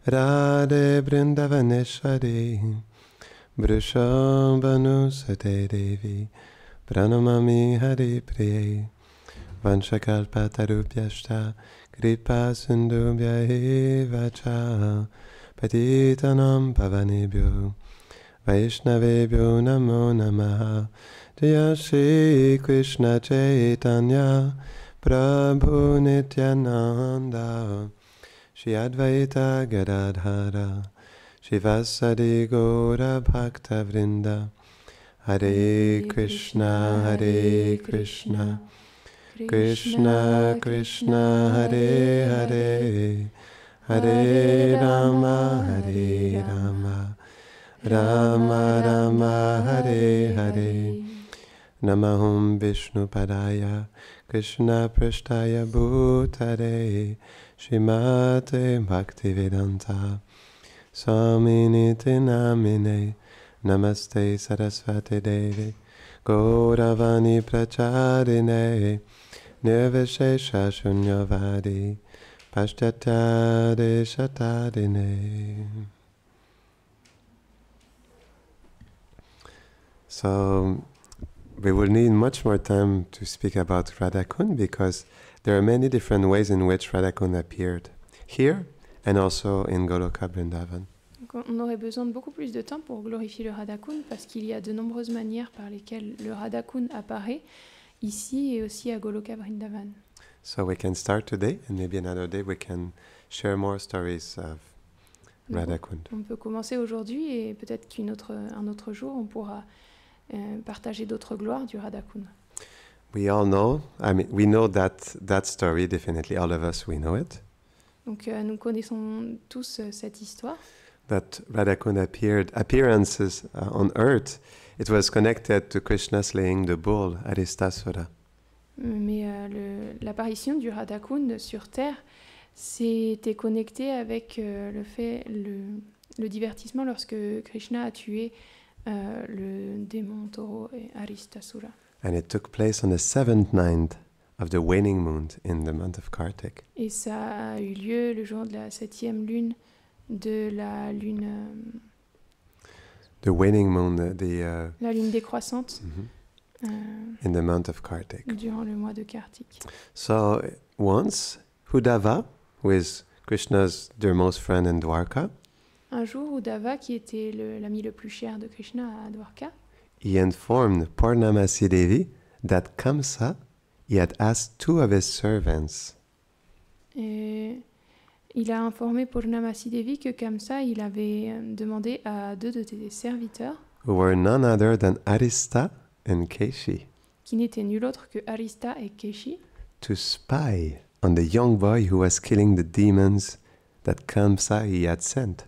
Radhe Vrindavaneshwari Vrishabhanusate Devi Pranamami Hari Priye Vanchakalpatarubhyashta Kripa Sindhubhya eva cha Patitanam Pavanebhyo Vaishnavebhyo Namo Namaha Jaya Shri Krishna Chaitanya Prabhu Nityananda Shri Advaita Gadadhara Shivasadi Gaura Bhakta Vrinda Hare Krishna Hare Krishna Krishna Krishna Hare Hare Hare Rama Hare Rama Rama Rama Hare Hare Namahum Vishnu Padaya Krishna Prashtaya Bhutare Shrimate Bhaktivedanta Swaminiti Namine Namaste Saraswati Devi Gauravani Pracharine Nirvishesha Shunyavadi Pashchatyade Shatadine. So we will need much more time to speak about Radha Kund because there are many different ways in which Radha Kund appeared here and also in Goloka Vrindavan. Donc on aurait besoin de beaucoup plus de temps pour glorifier le Radha Kund parce qu'il y a de nombreuses manières par lesquelles le Radha Kund apparaît ici et aussi à Goloka Vrindavan. So we can start today and maybe another day we can share more stories of Radha Kund. On peut commencer aujourd'hui et peut-être un autre jour on pourra partager d'autres gloires du Radha Kund. We all know, we know that story, definitely, all of us, we know it. Donc nous connaissons tous cette histoire. That Radha Kund appearances on earth, it was connected to Krishna slaying the bull, Aristasura. Mais l'apparition du Radha Kund sur Terre s'était connecté avec le divertissement lorsque Krishna a tué le démon taureau Aristasura. And it took place on the 7th night of the waning moon in the month of Kartik. Et ça a eu lieu le jour de la 7e lune de la lune... the waning moon, la lune décroissante. In the month of Kartik. Durant le mois de Kartik. So once, Uddhava, who is Krishna's dearmost friend in Dwarka, un jour, Uddhava, qui était l'ami le plus cher de Krishna à Dwarka, he informed Purnamasi Devi that Kamsa, he had asked 2 of his servants. Et il a informé Purnamasi Devi que Kamsa, il avait demandé à 2 de ses serviteurs, who were none other than Arista and Keshi, qui n'étaient nul autre que Arista et Keshi, to spy on the young boy who was killing the demons that Kamsa he had sent.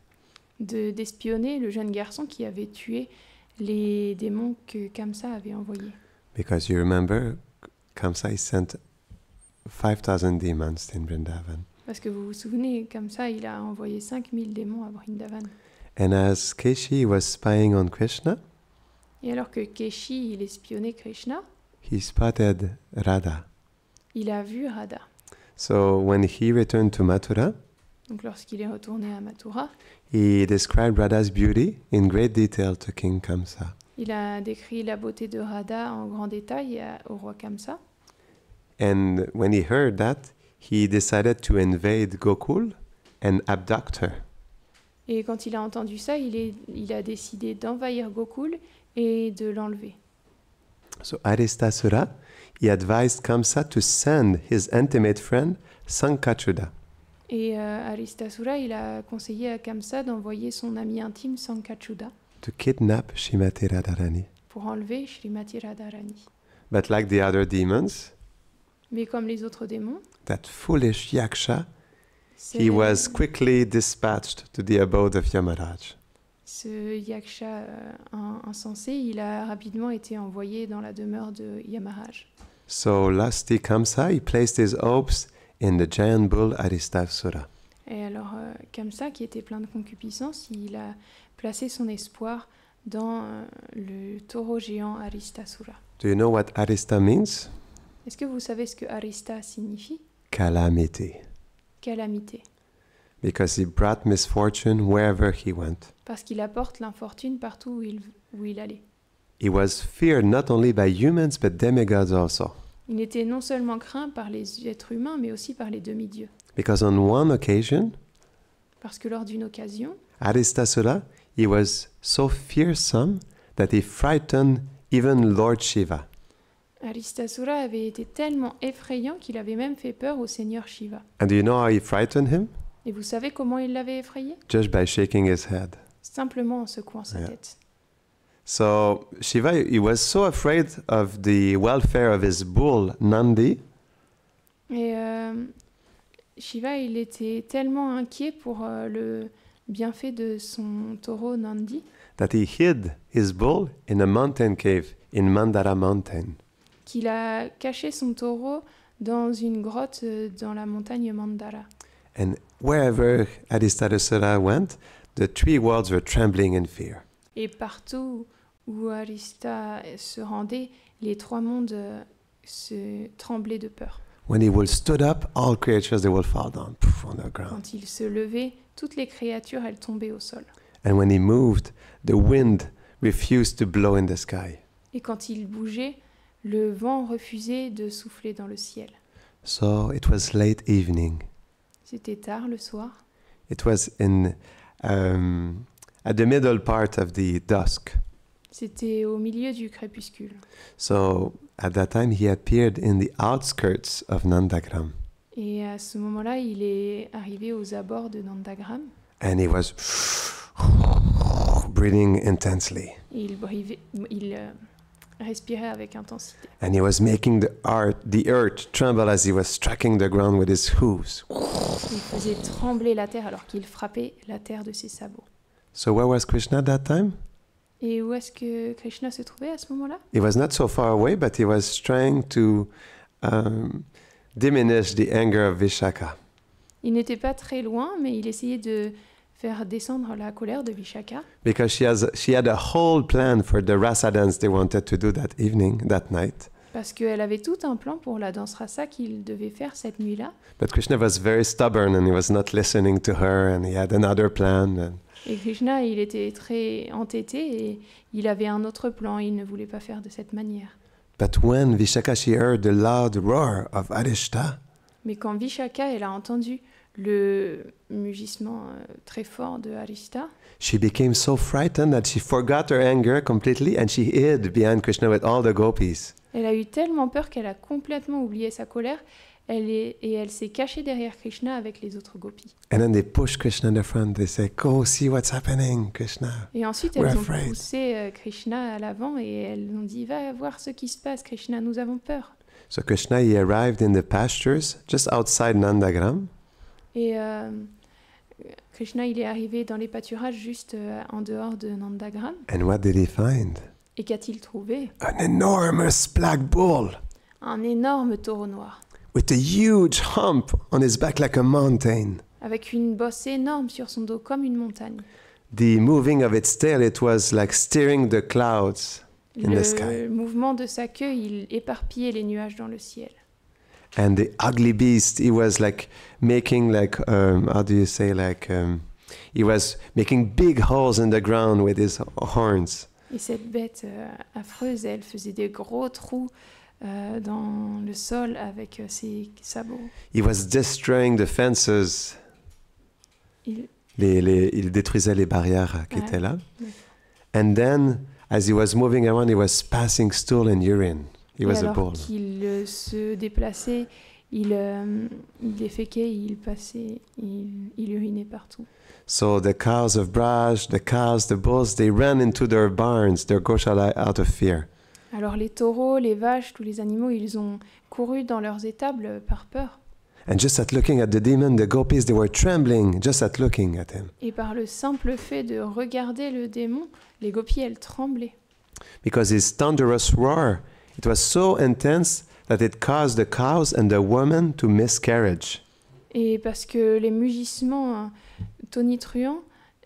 d'espionner le jeune garçon qui avait tué les démons que Kamsa avait envoyés. Because you remember, Kamsa he sent 5,000 demons in Vrindavan. Parce que vous vous souvenez, Kamsa, il a envoyé 5000 démons à Vrindavan. And as Keshi was spying on Krishna, et alors que Keshi, il espionnait Krishna, he spotted Radha. Il a vu Radha. So when he returned to Mathura, donc lorsqu'il est retourné à Mathura, he described Radha's beauty in great detail to King Kamsa. Il a décrit la beauté de Radha en grand détail au roi Kamsa. And when he heard that, he decided to invade Gokul and abduct her. Et quand il a entendu ça, il a décidé d'envahir Gokul et de l'enlever. So Aristasura, he advised Kamsa to send his intimate friend Sankachuda. Et Aristasura, il a conseillé à Kamsa d'envoyer son ami intime Sankachuda to kidnap Srimati Radharani. Pour enlever Srimati Radharani. But like the other demons, mais comme les autres démons, that foolish Yaksha, he was quickly dispatched to the abode of Yamaraj. Ce Yaksha insensé, il a rapidement été envoyé dans la demeure de Yamaraj. So lusty Kamsa, he placed his hopes in the giant bull Aristasura. Et alors Kamsa, qui était plein de concupiscence, il a placé son espoir dans le taureau géant Aristasura. Do you know what Arista means? Est-ce que vous savez ce que Arista signifie? Calamity. Calamité. because he brought misfortune wherever he went. Parce qu'il apporte l'infortune partout où il allait. He was feared not only by humans but demigods also. Il était non seulement craint par les êtres humains, mais aussi par les demi-dieux. Because on one occasion, Parce que lors d'une occasion, Aristasura, he was so fearsome that he frightened even Lord Shiva. Aristasura avait été tellement effrayant qu'il avait même fait peur au seigneur Shiva. And do you know how he frightened him? Et vous savez comment il l'avait effrayé? Just by shaking his head. Simplement en secouant sa tête. So Shiva, he was so afraid of the welfare of his bull, Nandi, Et Shiva, il était tellement inquiet pour le bienfait de son taureau Nandi that he hid his bull in a mountain cave in Mandara mountain. qu'il a caché son taureau dans une grotte dans la montagne Mandara. And wherever Aristasura went, the three worlds were trembling in fear. Et partout où Arista se rendait, les trois mondes se tremblaient de peur. When he will stood up, all creatures they will fall down on the ground. Quand il se levait, toutes les créatures, elles tombaient au sol. And when he moved, the wind refused to blow in the sky. Et quand il bougeait, le vent refusait de souffler dans le ciel. So it was late evening. C'était tard le soir. It was at the middle part of the dusk. C'était au milieu du crépuscule. So at that time he appeared in the outskirts of Nandagram. Et à ce moment-là, il est arrivé aux abords de Nandagram. And he was breathing intensely. Et il respirait avec intensité. And he was making the earth tremble as he was striking the ground with his hooves. Il faisait trembler la terre alors qu'il frappait la terre de ses sabots. So where was Krishna at that time? Et où est-ce que Krishna se trouvait à ce moment-là? He was not so far away, but he was trying to diminish the anger of Vishaka. Il n'était pas très loin, mais il essayait de faire descendre la colère de Vishaka. Because she had a whole plan for the rasa dance they wanted to do that night. Parce qu'elle avait tout un plan pour la danse rasa qu'il devait faire cette nuit-là. But Krishna was very stubborn and he was not listening to her and he had another plan. Et Krishna, il était très entêté et il avait un autre plan. Il ne voulait pas faire de cette manière. But when Vishaka she heard the loud roar of Arishta, mais quand Vishaka, elle a entendu le mugissement très fort de Arista, she became so frightened that she forgot her anger completely and she hid behind Krishna with all the gopis. Elle a eu tellement peur qu'elle a complètement oublié sa colère. Elle s'est cachée derrière Krishna avec les autres gopis. And then they pushed Krishna in the front. They say, "Go see what's happening, Krishna." Et ensuite, elles ont poussé Krishna à l'avant et elles ont dit, va voir ce qui se passe, Krishna, nous avons peur. So Krishna, he arrived in the pastures just outside Nandagram. Et Krishna, il est arrivé dans les pâturages juste en dehors de Nandagram. And what did he find? Et qu'a-t-il trouvé? An enormous black bull. Un énorme taureau noir. With a huge hump on his back like a mountain. Avec une bosse énorme sur son dos comme une montagne. The moving of its tail, it was like steering the clouds in the sky. Le mouvement de sa queue, il éparpillait les nuages dans le ciel. And the ugly beast, he was like making like, how do you say, like, he was making big holes in the ground with his horns. Et cette bête affreuse, elle faisait des gros trous dans le sol avec ses sabots. He was destroying the fences. Il détruisait les barrières qui étaient là. And then, as he was moving around, he was passing stool and urine. He was a bull. Alors qu'il se déplaçait, il déféquait, il passait, il urinait partout. So the cows of Braj, the bulls, they ran into their barns, their goshala, out of fear. Alors les taureaux, les vaches, tous les animaux, ils ont couru dans leurs étables par peur. And just at looking at the demon, the gopis, they were trembling just at looking at him. Et par le simple fait de regarder le démon, les gopis, elles tremblaient. Because his thunderous roar, it was so intense that it caused the cows and the women to miscarriage. Et parce que les mugissements tonitruants,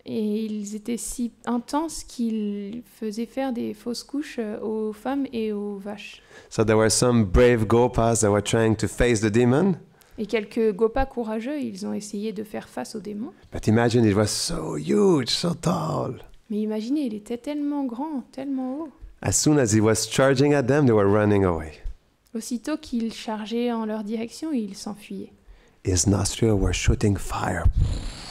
et ils étaient si intenses qu'ils faisaient faire des fausses couches aux femmes et aux vaches. So there were some brave gopas that were trying to face the demon. Et quelques gopas courageux, ils ont essayé de faire face aux démons. But imagine it was so huge, so tall. Mais imaginez, il était tellement grand, tellement haut. As soon as he was charging at them, they were running away. Aussitôt qu'il chargeait en leur direction, ils s'enfuyaient. His nostrils were shooting fire.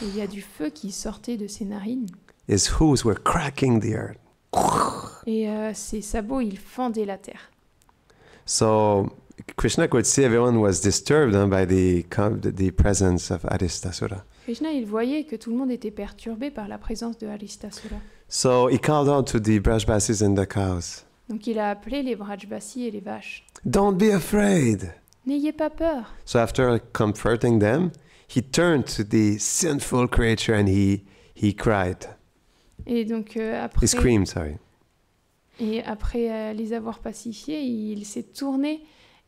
Et il y a du feu qui sortait de ses narines. His hooves were cracking the earth. Et ses sabots, ils fendaient la terre. So Krishna could see everyone was disturbed by the presence of Aristasura. Krishna, il voyait que tout le monde était perturbé par la présence de Aristasura. So he called out to the Brajbasis and the cows. Donc il a appelé les Brajbasis et les vaches. Don't be afraid. N'ayez pas peur. So after comforting them, he turned to the sinful creature and he cried. Et donc He screamed, sorry. Et après les avoir pacifiés, il s'est tourné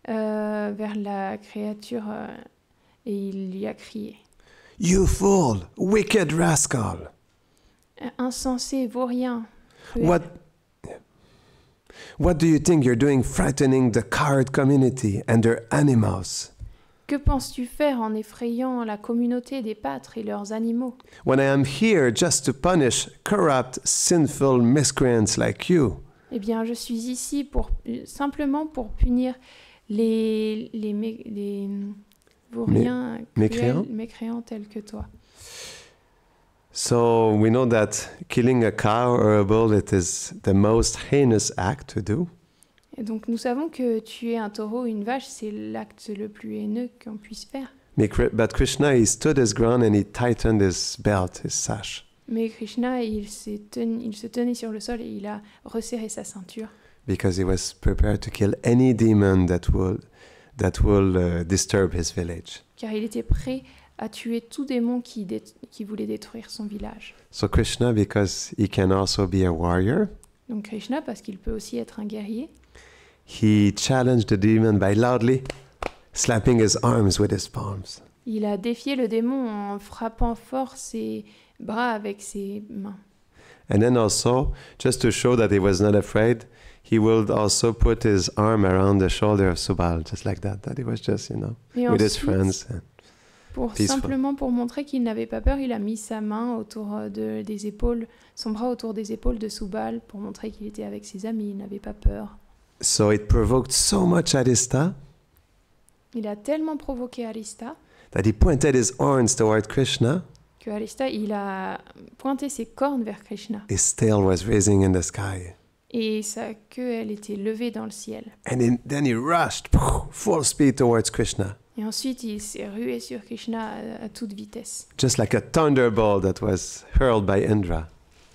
vers la créature et il lui a crié. You fool, wicked rascal. Insensé, vaurien. Cruel. What do you think you're doing frightening the coward community and their animals? Que penses-tu faire en effrayant la communauté des pâtres et leurs animaux? When I am here just to punish corrupt, sinful miscreants like you. Eh bien, je suis ici simplement pour punir les vauriens, mécréants tels que toi. So we know that killing a cow or a bull, it is the most heinous act to do. Et donc nous savons que tuer un taureau ou une vache, c'est l'acte le plus haineux qu'on puisse faire. But Krishna, he stood his ground and he tightened his belt, his sash. Mais Krishna, il se tenait sur le sol et il a resserré sa ceinture. Because he was prepared to kill any demon that will disturb his village. Car il était prêt à tuer tout démon qui voulait détruire son village. So Krishna, because he can also be a warrior. Donc Krishna, parce qu'il peut aussi être un guerrier. He challenged the demon by loudly slapping his arms with his palms. Il a défié le démon en frappant fort ses bras avec ses mains. And then also, just to show that he was not afraid, he would also put his arm around the shoulder of Subal, just like that. That he was just, with his friends. Simplement pour montrer qu'il n'avait pas peur, il a mis sa main autour des épaules, son bras autour des épaules de Subal pour montrer qu'il était avec ses amis, il n'avait pas peur. So it provoked so much Arista. Il a tellement provoqué Arista that he pointed his horns toward Krishna. Que Arista, il a pointé ses cornes vers Krishna. His tail was raising in the sky. Et sa queue, elle était levée dans le ciel. And then he rushed full speed towards Krishna. Et ensuite, il s'est rué sur Krishna à toute vitesse. Just like a thunderbolt that was hurled by Indra.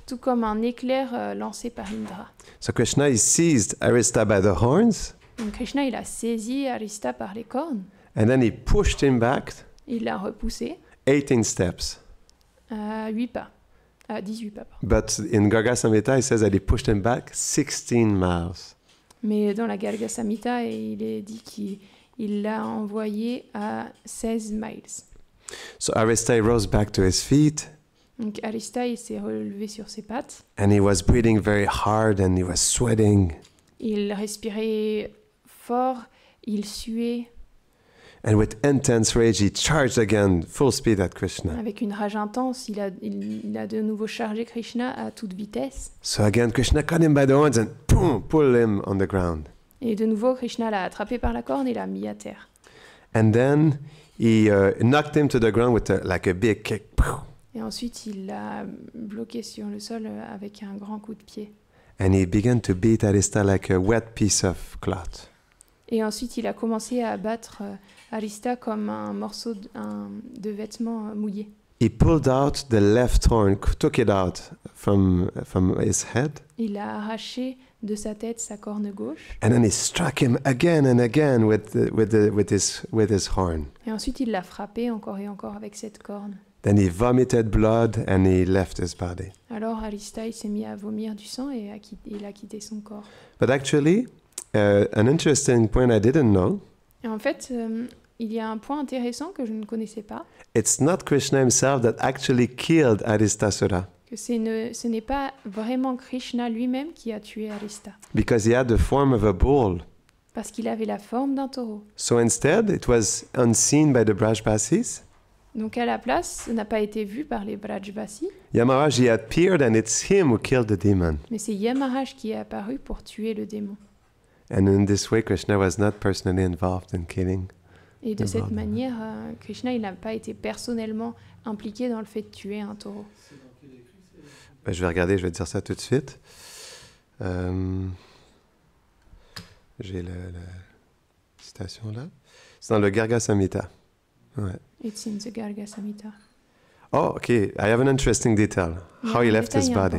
Tout comme un éclair lancé par Indra. So Krishna, he seized Arista by the horns. Donc Krishna, il a saisi Arista par les cornes. And then he pushed him back. Il l'a repoussé. 18 steps. 8 pas. 18 pas. Pardon. But in Garga Samhita, it says that he pushed him back 16 miles. Mais dans la Garga Samhita, il est dit qu'il l'a envoyé à 16 miles. So Arista rose back to his feet. Donc Arista, il s'est relevé sur ses pattes. And he was breathing very hard and he was sweating. Il respirait fort, il suait. And with intense rage, he charged again, full speed at Krishna. Avec une rage intense, il a de nouveau chargé Krishna à toute vitesse. So again, Krishna caught him by the horns and boom, pulled him on the ground. Et de nouveau, Krishna l'a attrapé par la corne et l'a mis à terre. And then he knocked him to the ground with like a big kick. Et ensuite, il l'a bloqué sur le sol avec un grand coup de pied. And he began to beat Arista like a wet piece of cloth. Et ensuite, il a commencé à battre Arista comme un morceau de vêtement mouillé. He pulled out the left horn, took it out from his head. Il a arraché de sa tête sa corne gauche. And then he struck him again and again with his horn. Et ensuite, il l'a frappé encore et encore avec cette corne. Then he vomited blood and he left his body. Alors Arista, il s'est mis à vomir du sang et il a quitté son corps. But actually, an interesting point I didn't know. Et en fait, il y a un point intéressant que je ne connaissais pas. It's not Krishna himself that actually killed Aristasura. Que ce n'est pas vraiment Krishna lui-même qui a tué Arista. Because he had the form of a bull. Parce qu'il avait la forme d'un taureau. So instead, it was unseen by the Brajbasis. Donc à la place, ça n'a pas été vu par les Brajbasis, Yamaraj, he appeared and it's him who killed the demon. mais c'est Yamaraj qui est apparu pour tuer le démon. And in this way, Krishna was not personally involved in killing. Et de cette manière, Krishna il n'a pas été personnellement impliqué dans le fait de tuer un taureau. Je vais regarder, je vais dire ça tout de suite. J'ai la citation là. C'est dans le Garga Samhita. Ouais. It's in the Garga Samhita. Oh, okay. I have an interesting detail. How he left his body.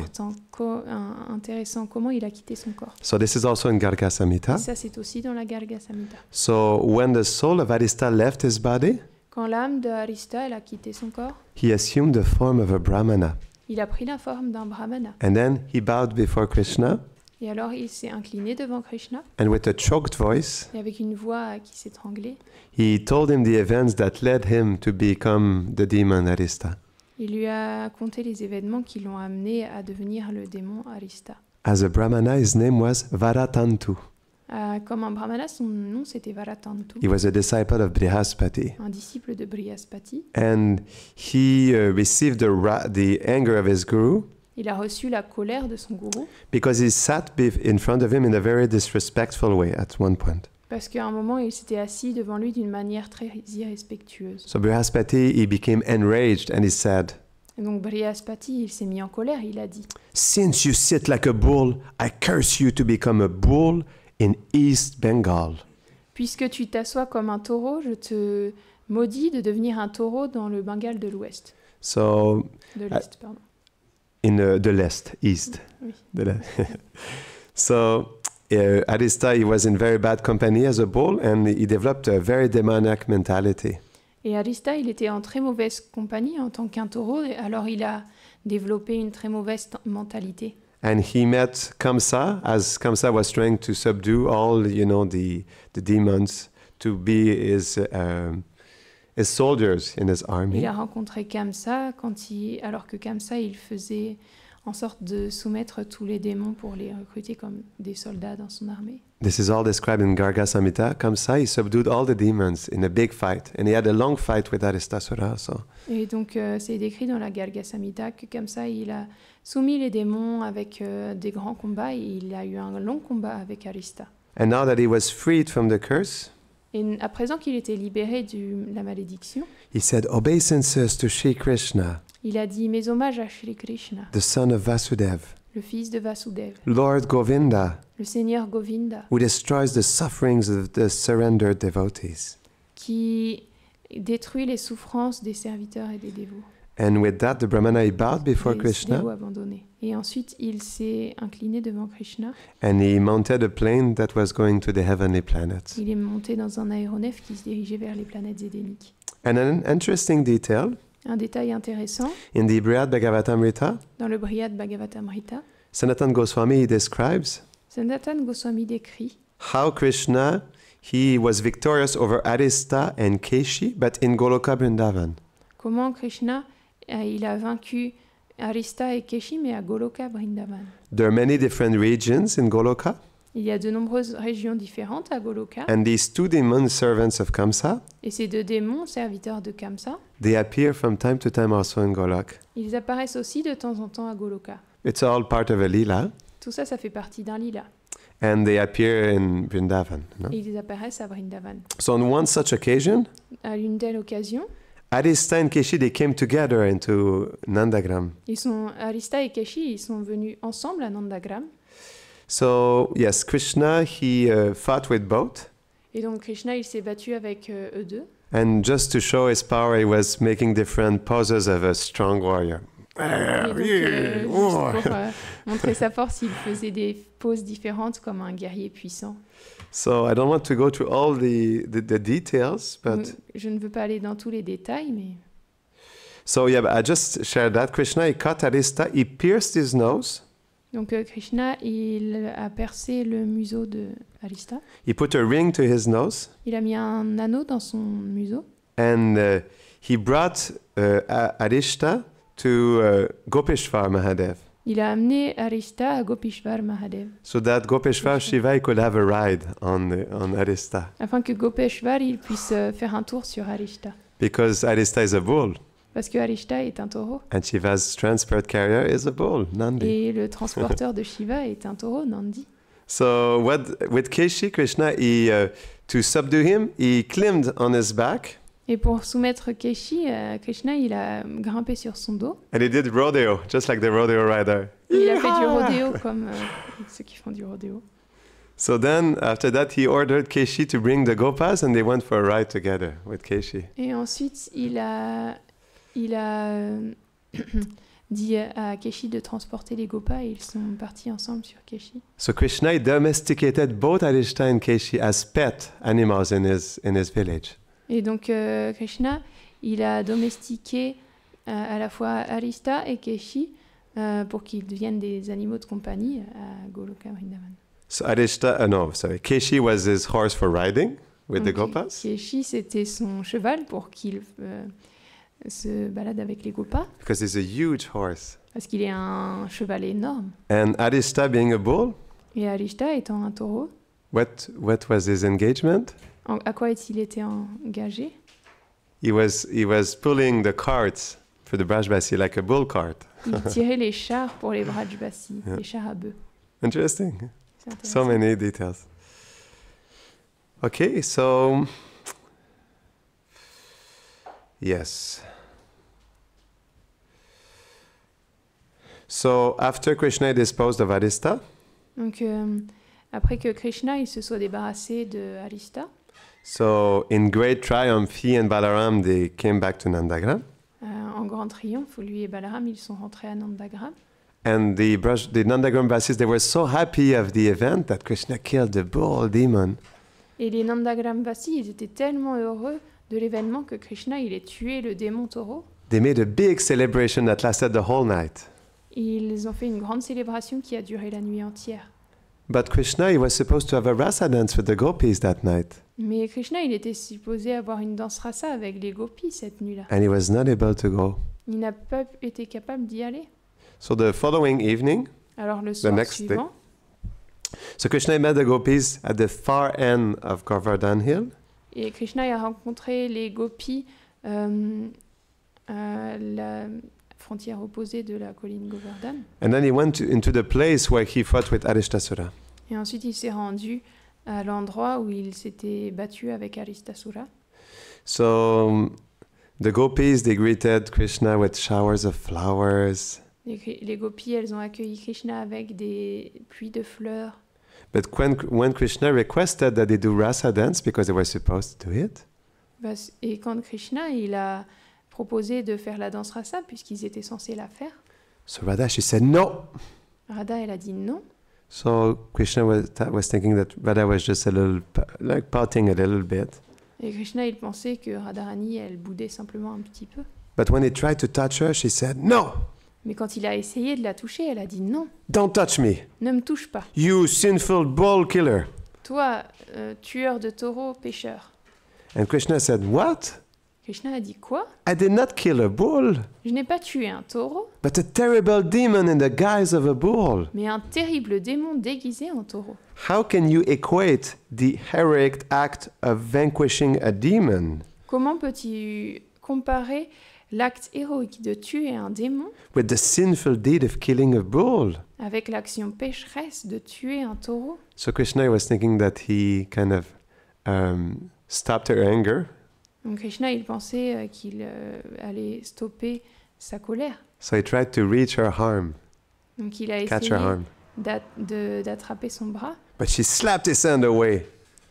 Intéressant, comment il a quitté son corps. So this is also in Garga Samhita. Et ça, c'est aussi dans la Garga Samhita. So when the soul of Arista left his body, quand l'âme de Arista elle a quitté son corps, he assumed the form of a brahmana. Il a pris la forme d'un brahmana. And then he bowed before Krishna. Et alors il s'est incliné devant Krishna. And with a choked voice, et avec une voix qui s'étranglait, he told him the events that led him to become the demon Arista. Il lui a conté les événements qui l'ont amené à devenir le démon Arista. As a brahmana, his name was Varatantu. Comme un brahmana, son nom c'était Varatantu. He was a disciple of Brihaspati. Un disciple de Brihaspati. And he received the anger of his guru. Il a reçu la colère de son gourou. Because he sat in front of him in a very disrespectful way at one point. Parce qu'à un moment, il s'était assis devant lui d'une manière très irrespectueuse. So Brihaspati, he became enraged and he said, et donc Brihaspati, il s'est mis en colère, il a dit, Since you sit like a bull, I curse you to become a bull in East Bengal. Puisque tu t'assois comme un taureau, je te maudis de devenir un taureau dans le Bengale de l'Ouest. So, de l'Est, pardon. De l'Est, East. Oui. De l'Est. So, Arista, he was in very bad company as a bull and he developed a very demoniac mentality. Et Arista, il était en très mauvaise compagnie en tant qu'un taureau, et alors il a développé une très mauvaise mentalité. And he met Kamsa as Kamsa was trying to subdue all, the demons to be his soldiers in his army. Il a rencontré Kamsa alors que Kamsa, il faisait en sorte de soumettre tous les démons pour les recruter comme des soldats dans son armée. This is all described in Garga Samhita. Kamsa, he subdued all the demons in a big fight, and he had a long fight with Aristasura. So. Et donc, c'est décrit dans la Garga Samhita que Kamsa, il a soumis les démons avec des grands combats, et il a eu un long combat avec Arista. And now that he was freed from the curse, et à présent qu'il était libéré de la malédiction, he said, obeisances to Shri Krishna. Il a dit mes hommages à Shri Krishna, the son of Vasudev, le fils de Vasudev, Lord Govinda, le Seigneur Govinda, who destroys the sufferings of the surrendered devotees. Qui détruit les souffrances des serviteurs et des dévots. And with that, the Brahmana he bowed before Krishna. Et ensuite, il s'est incliné devant Krishna. And he mounted a plane that was going to the heavenly planets. Il est monté dans un aéronef qui se dirigeait vers les planètes édéniques. And an interesting detail. Un détail intéressant. In the Brihad Bhagavatamrita. Dans le Brihad Bhagavatamrita. Sanatana Goswami describes. Sanatana Goswami décrit. How Krishna, he was victorious over Arista and Keshi, but in Goloka Vrindavan. Comment Krishna, il a vaincu Arista et Keshi, mais à Goloka Vrindavan. There are many different regions in Goloka. Il y a de nombreuses régions différentes à Goloka. And these two demon servants of Kamsa. Et ces deux démons serviteurs de Kamsa. They appear from time to time also in Golok. Ils apparaissent aussi de temps en temps à Goloka. It's all part of a lila. Tout ça, ça fait partie d'un lila. And they appear in Vrindavan. No? Et ils apparaissent à Vrindavan. So on one such occasion, à une telle occasion, Arista and Keshi, they came together into Nandagram. Arista et Keshi, ils sont venus ensemble à Nandagram. So yes, Krishna, he fought with both. Et donc Krishna, il s'est battu avec eux deux. And just to show his power, he was making different poses of a strong warrior. Et donc, juste pour montrer sa force, il faisait des poses différentes comme un guerrier puissant. So I don't want to go through all the details, but je ne veux pas aller dans tous les détails, mais. So yeah, I just shared that Krishna, he cut Arista, he pierced his nose. Donc Krishna, il a percé le museau de Arista. He put a ring to his nose. Il a mis un anneau dans son museau. And he brought Arista to Gopeshvar Mahadev. Il a amené Arista à Gopishvar Mahadev, so that Gopeshwar Shiva he could have a ride on Arista. afin que Gopeshvar il puisse faire un tour sur Arista. Because Arista is a bull, Parce que Arista est un taureau, and Shiva's transport carrier is a bull, Nandi. et le transporteur de Shiva est un taureau, Nandi. So with Keshi, Krishna, to subdue him, he climbed on his back, Et pour soumettre Keshi, Krishna il a grimpé sur son dos. and he did rodeo, just like the rodeo rider. Et il a fait du Yeehaw! rodéo comme ceux qui font du rodéo. So then, after that, he ordered Keshi to bring the Gopas, and they went for a ride together with Keshi. Et ensuite, il a dit à Keshi de transporter les gopas et ils sont partis ensemble sur Keshi. So Krishna he domesticated both Arishta and Keshi as pet animals in his village. Et donc Krishna, il a domestiqué à la fois Arista et Keshi pour qu'ils deviennent des animaux de compagnie à Goloka Vrindavan. So Keshi was his horse for riding with the Donc, Gopas, Keshi, c'était son cheval pour qu'il se balade avec les gopas, because he's a huge horse. parce qu'il est un cheval énorme. And Arishta being a bull, Et Arista étant un taureau, what was his engagement? à quoi est-il été engagé? He was pulling the carts for the Brajbasi like a bull cart. Il tirait les chars pour les Brajbasi, Yeah. les chars à bœufs. Interesting. C'est intéressant. So many details. Okay, so yes. So after Krishna disposed of Arista, Donc, après que Krishna il se soit débarrassé de Arista, so in great triumph, he and Balaram they came back to Nandagram, en grand triomphe, lui et Balaram, ils sont rentrés à Nandagram. and the Nandagram Vasis they were so happy of the event that Krishna killed the bull demon. Et les Nandagramvasi, ils étaient tellement heureux de l'événement que Krishna, il ait tué le démon taureau. They made a big celebration that lasted the whole night. Ils ont fait une grande célébration qui a duré la nuit entière. But Krishna he was supposed to have a rasa dance with the gopis that night, Mais Krishna, il était supposé avoir une danse rasa avec les gopis cette nuit-là. and he was not able to go. Il n'a pas été capable d'y aller. So the following evening, Alors le soir next day. suivant, so Krishna met the gopis at the far end of Govardhan Hill, et Krishna a rencontré les gopis à la frontière opposée de la colline Govardhan. and then he went into the place where he fought with Arishtasura. Et ensuite, il s'est rendu à l'endroit où il s'était battu avec Aristasura. So the gopis they greeted Krishna with showers of flowers, Les gopis, elles ont accueilli Krishna avec des pluies de fleurs. but when Krishna requested that they do rasa dance because they were supposed to do it, Et quand Krishna, il a proposé de faire la danse rasa, puisqu'ils étaient censés la faire, so Radha she said no. Radha, elle a dit non. So Krishna was thinking that Radha was just a little like pouting a little bit. Et Krishna, il pensait que Radharani, elle boudait simplement un petit peu. But when he tried to touch her, she said, "No, Mais quand il a essayé de la toucher, elle a dit non, don't touch me, ne me touche pas. you sinful bull killer." Toi, tueur de taureaux, pécheur. And Krishna said, "What? Krishna a dit quoi? I did not kill a bull, Je n'ai pas tué un taureau, but a terrible demon in the guise of a bull. mais un terrible démon déguisé en taureau. How can you equate the heroic act of vanquishing a demon Comment peux-tu comparer l'acte héroïque de tuer un démon with the sinful deed of killing a bull?" avec l'action pécheresse de tuer un taureau? So Krishna was thinking that he kind of stopped her anger. Donc Krishna, il pensait qu'il allait stopper sa colère. So he tried to reach her arm, Donc il a catch essayé her arm. d'attraper son bras, But she slapped his hand away.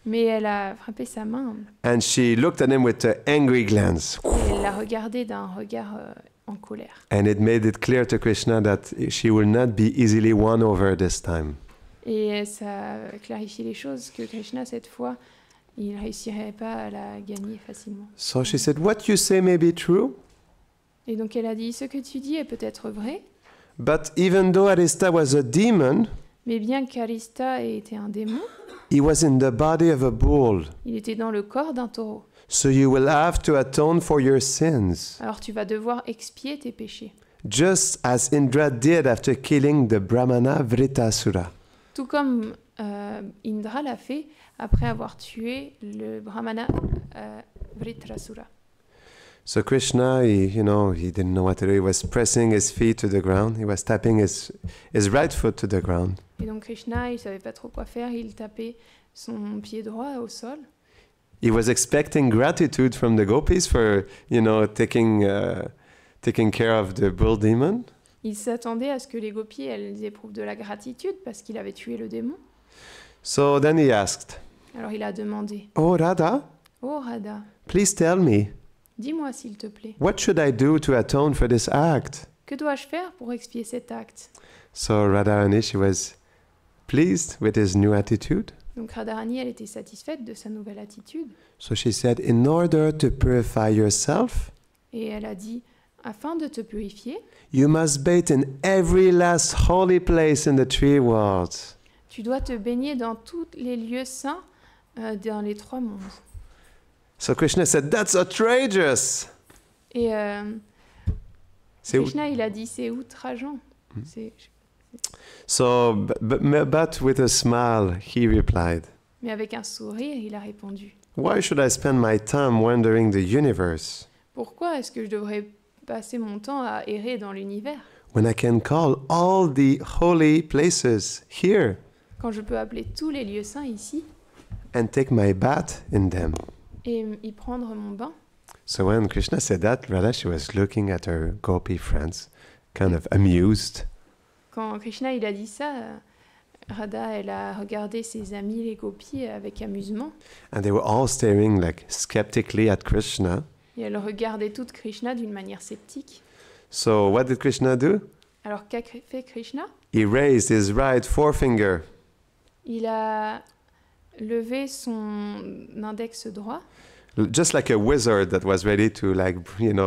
mais elle a frappé sa main And she looked at him with an angry glance. et elle l'a regardé d'un regard en colère. And it made it clear to Krishna that she will not be easily won over this time. Et ça a clarifié les choses, que Krishna, cette fois, il ne réussirait pas à la gagner facilement. So she said, "What you say may be true, Et donc elle a dit, ce que tu dis est peut-être vrai, but even though Arista was a demon, mais bien qu'Arista ait été un démon, he was in the body of a bull. il était dans le corps d'un taureau. So you will have to atone for your sins. Alors tu vas devoir expier tes péchés. just as Indra did after killing the Brahmana Vritasura. Tout comme Indra l'a fait après avoir tué le brahmana Vritrasura. So Krishna, he didn't know what to do. He was pressing his feet to the ground. He was tapping his right foot to the ground. Et donc Krishna, il savait pas trop quoi faire. Il tapait son pied droit au sol. He was expecting gratitude from the gopis for, taking care of the bull demon. Il s'attendait à ce que les gopis, elles éprouvent de la gratitude parce qu'il avait tué le démon. So then he asked, Alors il a demandé, "Oh Radha, oh Radha, please tell me, dis-moi s'il te plaît, what should I do to atone for this act?" que dois-je faire pour expier cet acte? So Radharani, she was pleased with his new attitude. Donc Radharani, elle était satisfaite de sa nouvelle attitude. So she said, "In order to purify yourself, Et elle a dit, afin de te purifier, you must bathe in every last holy place in the three worlds." tu dois te baigner dans tous les lieux saints dans les trois mondes. So Krishna said, "That's outrageous." Et C'est Krishna, il a dit, c'est outrageant. C'est- So, but with a smile, he replied, Mais avec un sourire, il a répondu, "Why should I spend my time wandering the universe pourquoi est-ce que je devrais passer mon temps à errer dans l'univers when I can call all the holy places here quand je peux appeler tous les lieux saints ici and take my bath in them?" et y prendre mon bain? So when Krishna said that, Radha, she was looking at her gopi friends, kind of amused. Quand Krishna il a dit ça, Radha elle a regardé ses amis les gopis avec amusement And they were all staring like skeptically at Krishna. et elle regardait toute Krishna d'une manière sceptique. So what did Krishna do? Alors qu'a fait Krishna? He raised his right forefinger Il a levé son index droit, just like a wizard that was ready to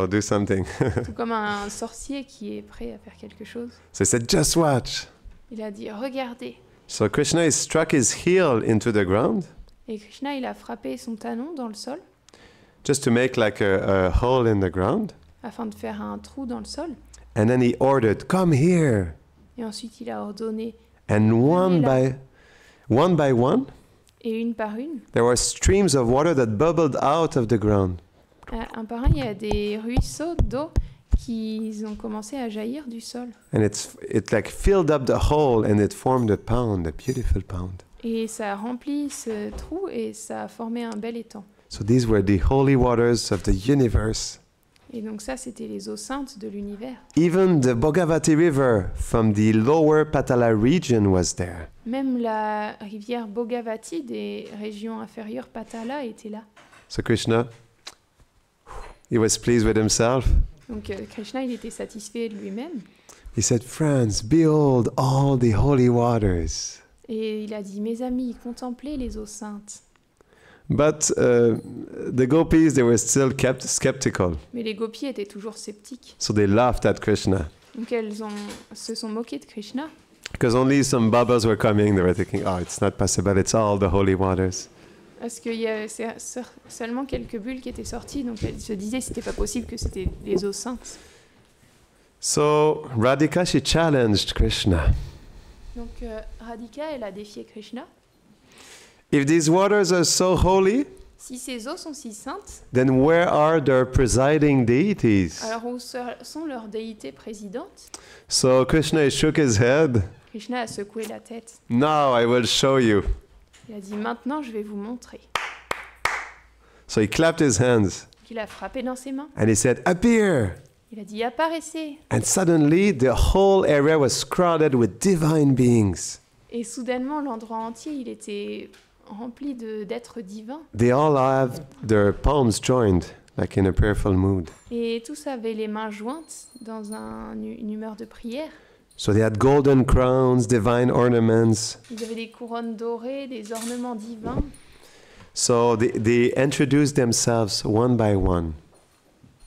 do something. tout comme un sorcier qui est prêt à faire quelque chose. So he said, "Just watch." Il a dit regardez. So Krishna he struck his heel into the ground Et Krishna il a frappé son talon dans le sol just to make like a hole in the ground. afin de faire un trou dans le sol. And then he ordered, "Come here." Et ensuite il a ordonné, And one Venez by one, et une par une, there were streams of water that bubbled out of the ground. un par un, il y a des ruisseaux d'eau qui ont commencé à jaillir du sol. And it like filled up the hole and it formed a pond, a beautiful pond. Et ça a rempli ce trou et ça a formé un bel étang. So these were the holy waters of the universe. Et donc ça, c'était les eaux saintes de l'univers. Even the Bhagavati River from the lower Patala region was there. Même la rivière Bhagavati des régions inférieures Patala était là. So Krishna, he was pleased with himself. Donc Krishna, il était satisfait de lui-même. He said, "Friends, behold all the holy waters." Et il a dit, mes amis, contemplez les eaux saintes. But the gopis, they were still kept skeptical. Mais les gopis étaient toujours sceptiques. So they laughed at Krishna. Donc se sont moquées de Krishna. Because only some bubbles were coming. They were thinking, "Oh, it's not possible. It's all the holy waters." Parce qu'il y a seulement quelques bulles qui étaient sorties. Donc elles se disaient que c'était pas possible que c'était les eaux saintes. So Radhika, she challenged Krishna. Donc Radhika, elle a défié Krishna. If these waters are so holy, Si ces eaux sont si saintes, then where are their presiding deities? alors où sont leurs déités présidentes? So Krishna he shook his head. Krishna a secoué la tête. "Now I will show you." Il a dit, maintenant je vais vous montrer. So he clapped his hands Il a frappé dans ses mains. and he said, "Appear." Il a dit, apparaissez. And suddenly the whole area was crowded with divine beings. Et soudainement, l'endroit entier, il était rempli d'êtres divins. They all have their palms joined, like in a prayerful mood. Et tous avaient les mains jointes dans une humeur de prière. So they had golden crowns, divine ornaments. Ils avaient des couronnes dorées, des ornements divins. So they introduced themselves one by one.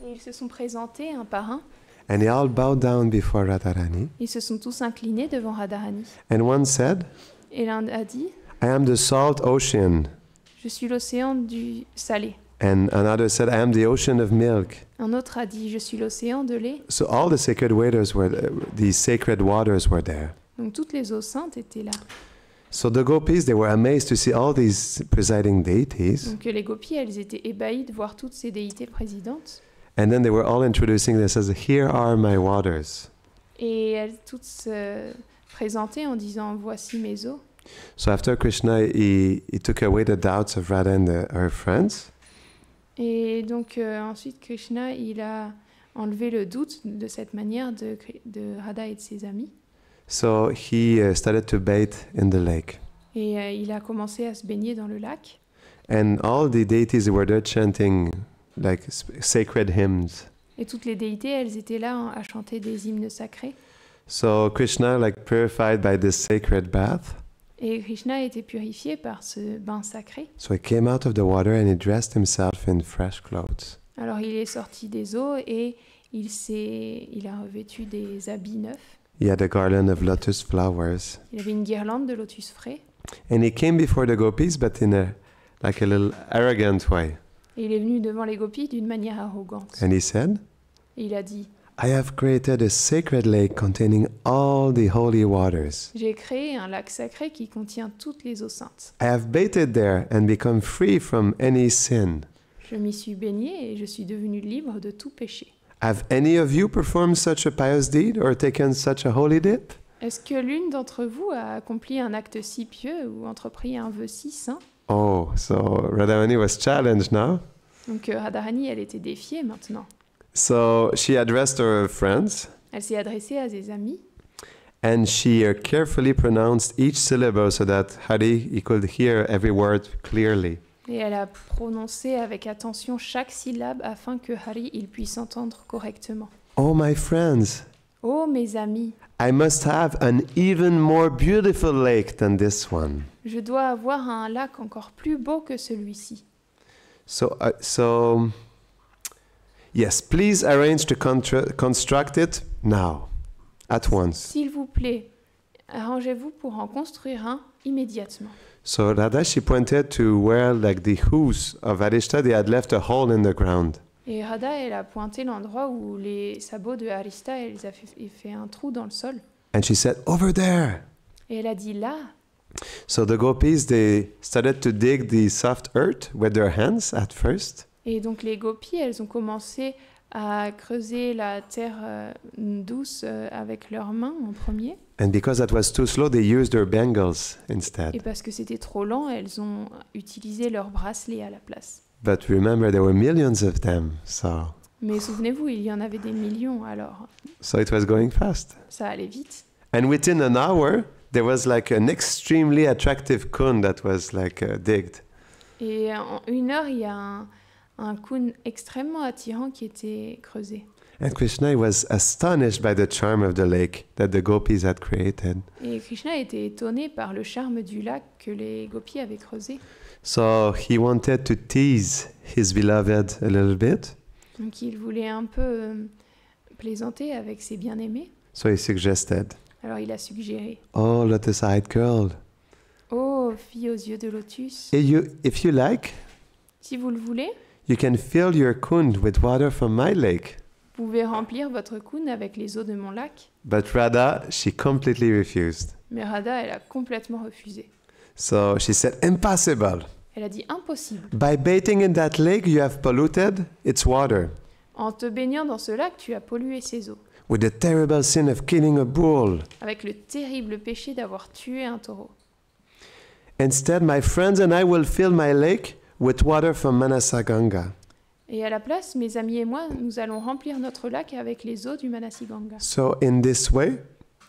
Et ils se sont présentés un par un. And they all bowed down before Radharani. Ils se sont tous inclinés devant Radharani. And one said, Et l'un a dit, "I am the salt ocean, je suis l'océan du salé. And another said, I am the ocean of milk. Un autre a dit, je suis l'océan de lait. So all the sacred these sacred waters were there. Donc toutes les eaux saintes étaient là. So the gopis, they were amazed to see all these presiding deities. Donc les gopis, elles étaient ébahies de voir toutes ces déités présidentes. And then they were all introducing this as, here are my waters. Et elles toutes se présentaient en disant, voici mes eaux. So after Krishna, he took away the doubts of Radha and her friends. Et donc ensuite Krishna, il a enlevé le doute de cette manière de Radha et de ses amis. So he started to bathe in the lake. Et il a commencé à se baigner dans le lac. And all the deities were there chanting like sacred hymns. Et toutes les déités, elles étaient là à chanter des hymnes sacrés. So Krishna, like purified by this sacred bath. Et Krishna a été purifié par ce bain sacré. So he came out of the water and he dressed himself in fresh clothes. Alors il est sorti des eaux et il a revêtu des habits neufs. He had a garland of lotus flowers. Il avait une guirlande de lotus frais. And he came before the gopis, but in a little arrogant way. Et il est venu devant les gopis d'une manière arrogante. And he said, Et il a dit, I have created a sacred lake containing all the holy waters. j'ai créé un lac sacré qui contient toutes les eaux saintes. I have bathed there and become free from any sin. Je m'y suis baigné et je suis devenu libre de tout péché. Have any of you performed such a pious deed or taken such a holy dip? Est-ce que l'une d'entre vous a accompli un acte si pieux ou entrepris un vœu si saint? Oh, so Radharani was challenged now. Donc Radharani, elle était défiée maintenant. So she addressed her friends Elle s'est adressée à ses amis and she carefully pronounced each syllable so that Hari he could hear every word clearly. et elle a prononcé avec attention chaque syllabe afin que Hari il puisse entendre correctement. Oh, my friends, Oh mes amis, I must have an even more beautiful lake than this one. je dois avoir un lac encore plus beau que celui-ci. So yes, please arrange to construct it now, at once. S'il vous plaît, arrangez-vous pour en construire un immédiatement. So Radha, she pointed to where like the hooves of Arishta, they had left a hole in the ground. Et Radha, elle a pointé l'endroit où les sabots de Arista, elles avaient fait un trou dans le sol. And she said, over there. Et elle a dit là. So the gopis, they started to dig the soft earth with their hands at first. Et donc les gopis, elles ont commencé à creuser la terre douce avec leurs mains en premier. And because that was too slow, they used their bangles instead. Et parce que c'était trop lent, elles ont utilisé leurs bracelets à la place. But remember, there were millions of them, so Mais souvenez-vous, il y en avait des millions, alors it was going fast. ça allait vite. And within an hour, there was like an extremely attractive kund that was like digged. Et en 1 heure, il y a un kund extrêmement attirant qui était creusé. And Krishna was astonished by the charm of the lake that the gopis had created. Et Krishna était étonné par le charme du lac que les gopis avaient creusé. So he wanted to tease his beloved a little bit. Donc il voulait un peu plaisanter avec ses bien-aimés. So he suggested, Alors il a suggéré, oh, lotus-eyed girl, oh, fille aux yeux de lotus, if you like, si vous le voulez, you can fill your kund with water from my lake. vous pouvez remplir votre kund avec les eaux de mon lac. But Radha, she completely refused. Mais Radha, elle a complètement refusé. So she said, impossible. Elle a dit impossible. By bathing in that lake, you have polluted its water En te baignant dans ce lac, tu as pollué ses eaux, with the terrible sin of killing a bull. avec le terrible péché d'avoir tué un taureau. Instead, my friends and I will fill my lake with water from Manasa Ganga. Et à la place, mes amis et moi, nous allons remplir notre lac avec les eaux du Manasiganga. So in this way,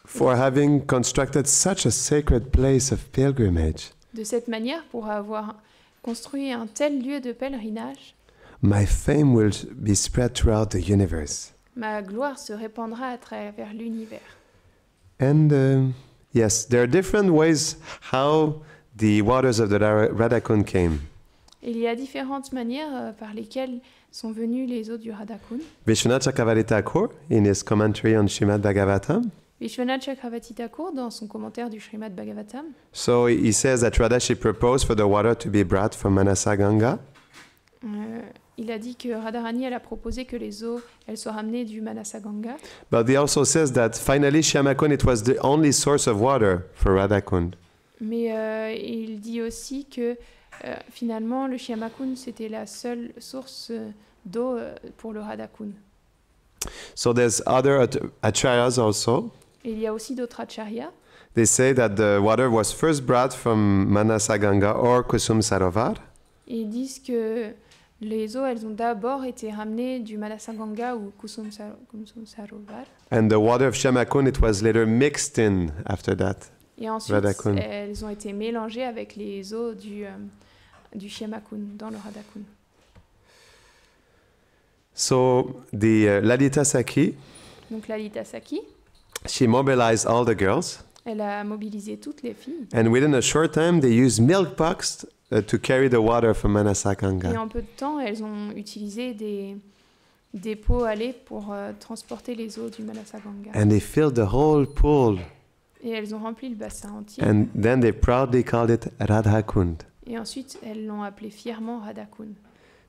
for having constructed such a sacred place of pilgrimage, De cette manière, pour avoir construit un tel lieu de pèlerinage, my fame will be spread throughout the universe. ma gloire se répandra à travers l'univers. And yes, there are different ways how the waters of the Radha Kund came. Il y a différentes manières par lesquelles sont venues les eaux du Radha Kund. Vishwanath Chakravarti Thakur, in his commentary on Srimad Bhagavatam, Vishwanath Chakravarti Thakur, dans son commentaire du Srimad Bhagavatam, so he says that Radha, she proposed for the water to be brought from Manasa Ganga. il a dit que Radharani elle a proposé que les eaux elles soient ramenées du Manasaganga. But he also says that finally Shyama Kund, it was the only source of water for Radha Kund. Mais il dit aussi que finalement le Shyama Kund c'était la seule source d'eau pour le Radha Kund. So there's other acharyas also. Et il y a aussi d'autres acharyas. They say that the water was first brought from Manasaganga or Kusum Sarovar. Et ils disent que les eaux elles ont d'abord été ramenées du Manasaganga ou Kusum Sarovar. And the water of Shyama Kund, it was later mixed in after that. Et ensuite, elles ont été mélangées avec les eaux du Shyama Kund, dans le Radha Kund. So the Lalita Sakhi, donc Lalita Sakhi, she mobilized all the girls. Elle a mobilisé toutes les filles. And within a short time, they used milk buckets to carry the water from Manasaganga. Et en peu de temps, elles ont utilisé des pots à lait pour transporter les eaux du Manasaganga. And they filled the whole pool. Et elles ont rempli le bassin entier. And then they proudly called it Radha Kund. Et ensuite, elles l'ont appelé fièrement Radha Kund.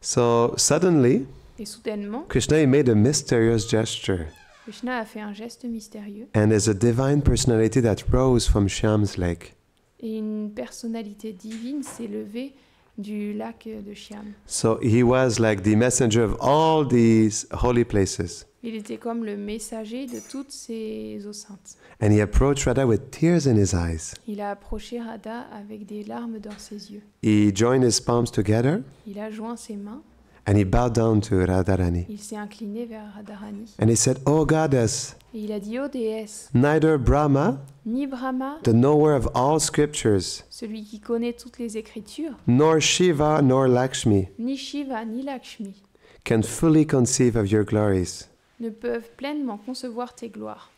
So suddenly, et soudainement, Krishna he made a mysterious gesture. Krishna a fait un geste mystérieux. And there's a divine personality that rose from Shyam's lake. Et une personnalité divine s'est levée du lac de Shyam. So he was like the messenger of all these holy places. Il était comme le messager de toutes ces eaux saintes. And he approached Radha with tears in his eyes. Il a approché Radha avec des larmes dans ses yeux. He joined his palms together. Il a joint ses mains. And he bowed down to Radharani. Il s'est incliné vers Radharani. And he said, "O goddess, et il a dit, ô déesse, neither Brahma, ni Brahma, the knower of all scriptures, celui qui connaît toutes les écritures, nor Shiva, nor Lakshmi, ni Shiva, ni Lakshmi, can fully conceive of your glories. Ne peuvent pleinement concevoir tes gloires.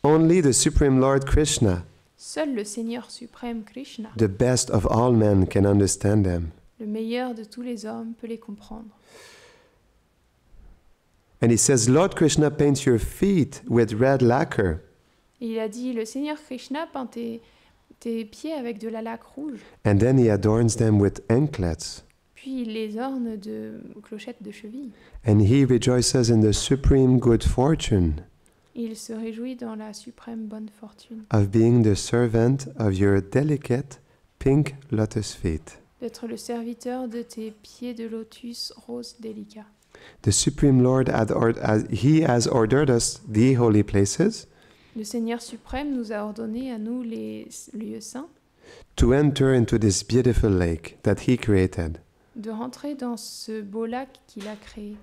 Only the Supreme Lord Krishna, seul le Seigneur suprême Krishna, the best of all men, can understand them." le meilleur de tous les hommes peut les comprendre. And he says, "Lord Krishna paints your feet with red lacquer." Et il a dit, le Seigneur Krishna peint tes pieds avec de la laque rouge. And then he adorns them with anklets. Puis il les orne de clochettes de cheville. And he rejoices in the supreme good fortune Il se réjouit dans la suprême bonne fortune of being the servant of your delicate pink lotus feet. d'être le serviteur de tes pieds de lotus rose délicats. The Supreme Lord, he has ordered us the holy places. Le Seigneur suprême nous a ordonné à nous les lieux saints to enter into this beautiful lake that he created. De rentrer dans ce beau lac qu'il a créé.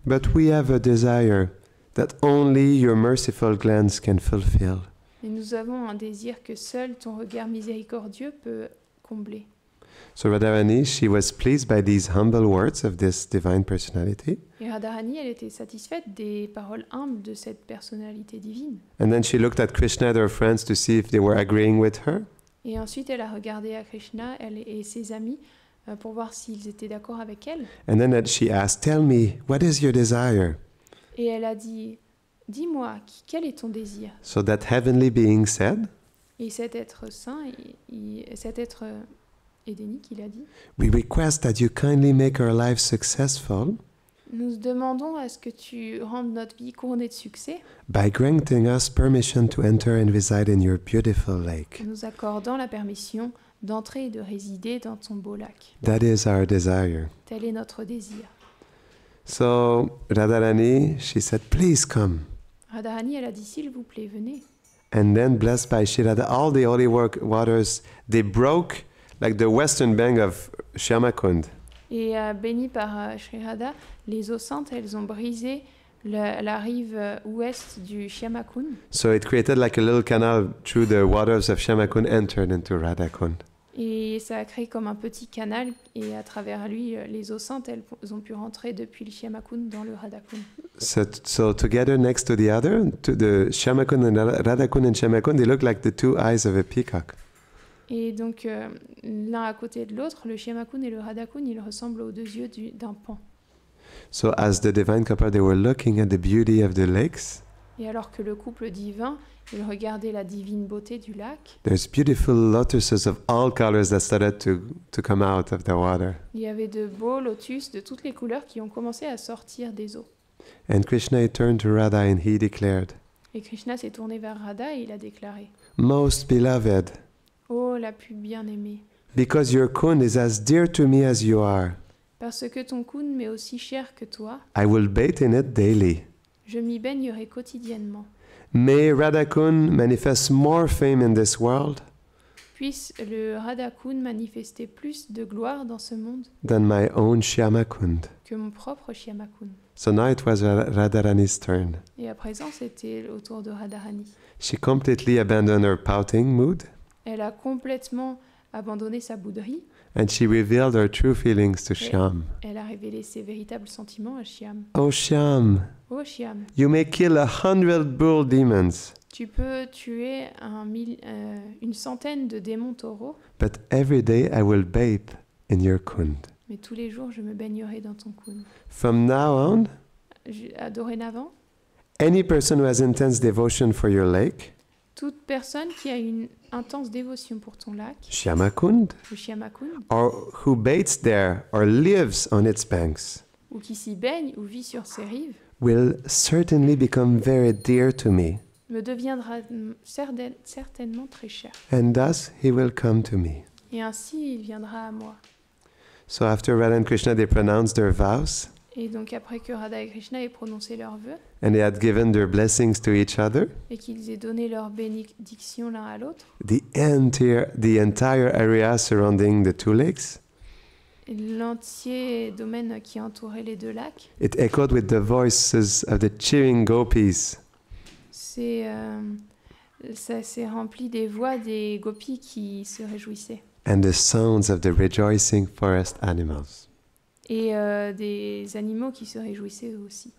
But we have a desire that only your merciful glance can fulfill. Et nous avons un désir que seul ton regard miséricordieux peut combler. So Radharani, she was pleased by these humble words of this divine personality. Et Radharani, elle était satisfaite des paroles humbles de cette personnalité divine. And then she looked at Krishna and her friends to see if they were agreeing with her. Et ensuite, elle a regardé à Krishna, elle et ses amis, pour voir s'ils étaient d'accord avec elle. And then she asked, "Tell me, what is your desire?" Et elle a dit, dis-moi, quel est ton désir? So that heavenly being said, et cet être saint, cet être édénique, il a dit, "We request that you kindly make our lives successful nous demandons à ce que tu rendes notre vie couronnée de succès by granting us permission to enter and reside in your beautiful lake." nous accordant la permission d'entrer et de résider dans ton beau lac. That is our desire. Tel est notre désir. So Radharani, she said, "Please come." Radharani, elle a dit, s'il vous plaît, venez. And then, blessed by Shri Radha, all the holy waters, they broke like the western bank of Shyama Kund. Et bénie par Shri Radha, les eaux saintes, elles ont brisé la rive ouest du Shyama Kund. So it created like a little canal through the waters of Shyama Kund entered into Radha Kund. Et ça a créé comme un petit canal, et à travers lui, les eaux saintes, elles ont pu rentrer depuis le Shyama Kund dans le Radha Kund. So together next to the other, to the Shyama Kund and Radha Kund and Shyama Kund, they look like the two eyes of a peacock. Et donc, l'un à côté de l'autre, le Shyama Kund et le Radha Kund, ils ressemblent aux deux yeux d'un paon. So as the divine couple, they were looking at the beauty of the lakes. Et alors que le couple divin, Il regardait la divine beauté du lac. There's beautiful lotuses of all colors that started to come out of the water. Il y avait de beaux lotus de toutes les couleurs qui ont commencé à sortir des eaux. And Krishna he turned to Radha and he declared, Et Krishna s'est tourné vers Radha et il a déclaré: Most beloved, Oh, la plus bien-aimée, because your Kund is as dear to me as you are, parce que ton Kund m'est aussi cher que toi, I will bathe in it daily. je m'y baignerai quotidiennement. May Radha Kund manifest more fame in this world Puisse le Radha Kund manifester plus de gloire dans ce monde than my own Shyama Kund. que mon propre Shyama Kund. So now it was Radharani's turn. Et à présent, c'était au tour de Radharani. She completely abandoned her pouting mood Elle a complètement abandonné sa bouderie. and she revealed her true feelings to Shyam. Elle a révélé ses véritables sentiments à Shyam. Oh Shyam, Oh Shyam, you may kill 100 bull demons, tu peux tuer une centaine de démons taureaux, but every day I will bathe in your Kund. mais tous les jours je me baignerai dans ton Kund. From now on, Dorénavant, any person who has intense devotion for your lake, toute personne qui a une intense dévotion pour ton lac, Shyama Kund, le Shyama Kund, or who bathes there or lives on its banks, ou qui s'y baigne ou vit sur ses rives, will certainly become very dear to me, me deviendra certainement très cher. and thus he will come to me. Et ainsi il viendra à moi. So after Radha and Krishna, they pronounced their vows, Et donc après que Radha et Krishna aient prononcé leurs vœux and they had given their blessings to each other, et qu'ils aient donné leur bénédiction l'un à l'autre, the entire area surrounding the two lakes, l'entier domaine qui entourait les deux lacs, it echoed with the voices of the cheering gopis, ça s'est rempli des voix des gopis qui se réjouissaient and the sounds of the rejoicing forest animals. et des animaux qui se réjouissaient eux aussi.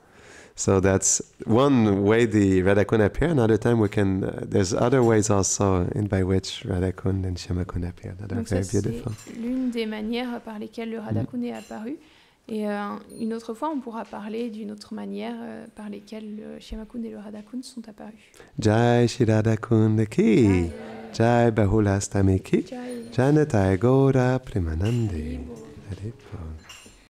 So that's one way the Radha Kund appear. Another time we can, there's other ways also by which Radha Kund and Shyama Kund appear that are Donc very ça, beautiful. c'est l'une des manières par lesquelles le Radha Kund est apparu. Et une autre fois, on pourra parler d'une autre manière par lesquelles le Shyama Kund et le Radha Kund sont apparus. Jai Shri Radha Kund ki, Jai Bahulasthami ki, Jai. Janatai Gora Premanande. Haribo. Haribo.